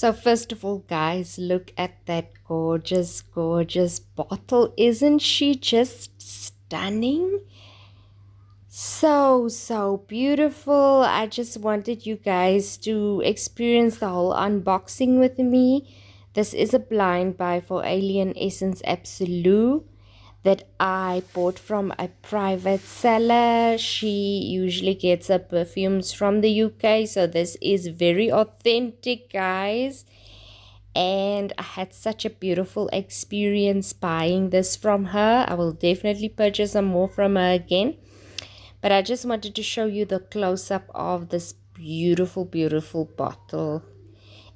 So first of all, guys, look at that gorgeous, gorgeous bottle. Isn't she just stunning? So beautiful. I just wanted you guys to experience the whole unboxing with me. This is a blind buy for Alien Essence Absolue that I bought from a private seller. She usually gets her perfumes from the UK, so this is very authentic, guys. And I had such a beautiful experience buying this from her. I will definitely purchase some more from her again, but I just wanted to show you the close-up of this beautiful, beautiful bottle.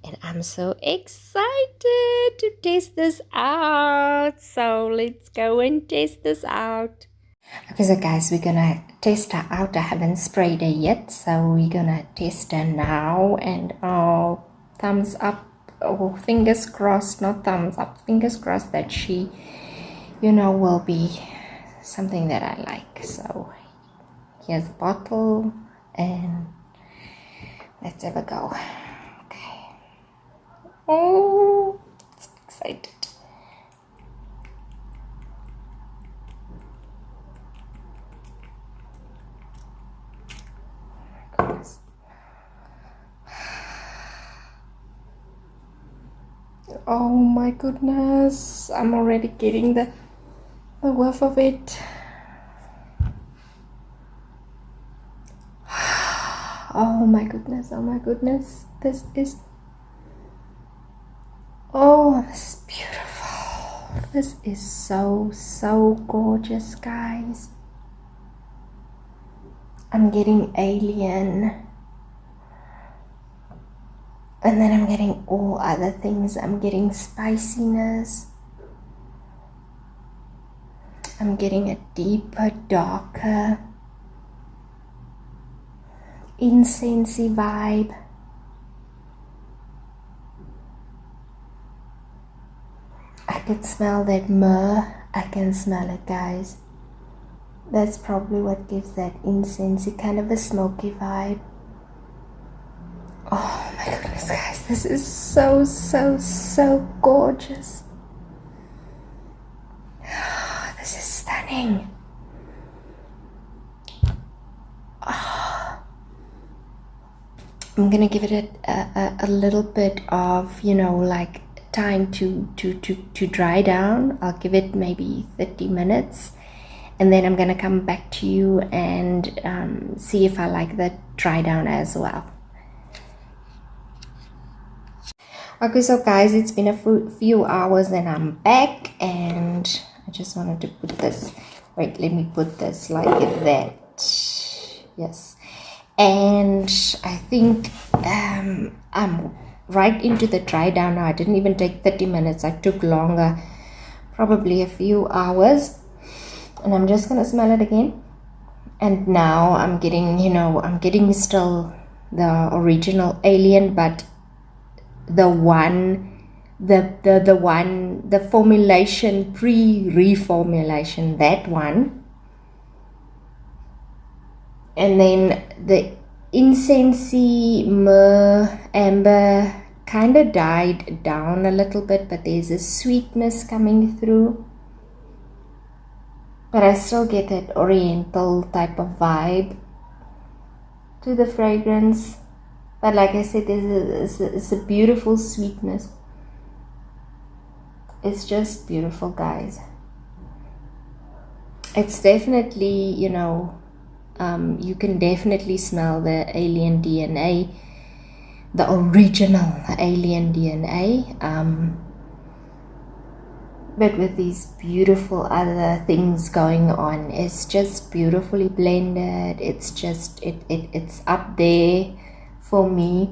And I'm so excited to test this out. So let's go and test this out. Okay, so guys, we're gonna test her out. I haven't sprayed her yet, so we're gonna test her now. And oh, thumbs up. Oh, fingers crossed, not thumbs up. Fingers crossed that she, will be something that I like. So here's the bottle, and let's have a go. Okay. Oh, so excited. Oh my goodness. Oh my goodness. I'm already getting the whiff of it. Oh my goodness, oh my goodness. This is beautiful. This is so gorgeous, guys. I'm getting Alien, and then I'm getting all other things. I'm getting spiciness. I'm getting a deeper, darker, incensey vibe. I could smell that myrrh. I can smell it, guys. That's probably what gives that incensey, kind of a smoky vibe. Oh my goodness, guys, this is so gorgeous. This is stunning. I'm gonna give it a little bit of, like time to dry down. I'll give it maybe 30 minutes, and then I'm gonna come back to you and see if I like the dry down as well. Okay, so guys, it's been a few hours and I'm back, and I just wanted to put this, wait, let me put this like that. Yes. And I think I'm right into the dry down now. I didn't even take 30 minutes. I took longer, probably a few hours. And I'm just gonna smell it again. And now I'm getting, I'm getting still the original Alien, but the formulation, pre-reformulation, that one. And then the incensey, myrrh, amber kind of died down a little bit, but there's a sweetness coming through. But I still get that oriental type of vibe to the fragrance. But like I said, it's a beautiful sweetness. It's just beautiful, guys. It's definitely, you can definitely smell the Alien DNA, the original Alien DNA, but with these beautiful other things going on. It's just beautifully blended. It's just, it's up there for me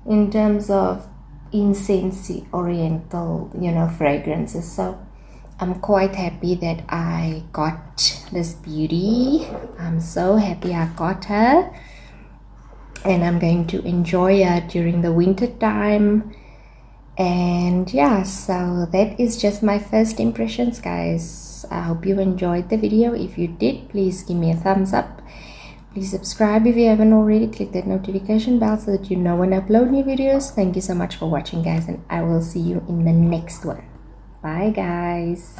in terms of incensey oriental, fragrances. So I'm quite happy that I got this beauty. I'm so happy I got her, and I'm going to enjoy her during the winter time. And yeah, so that is just my first impressions, guys. I hope you enjoyed the video. If you did, please give me a thumbs up. Please subscribe if you haven't already. Click that notification bell so that you know when I upload new videos. Thank you so much for watching, guys, and I will see you in the next one. Bye, guys.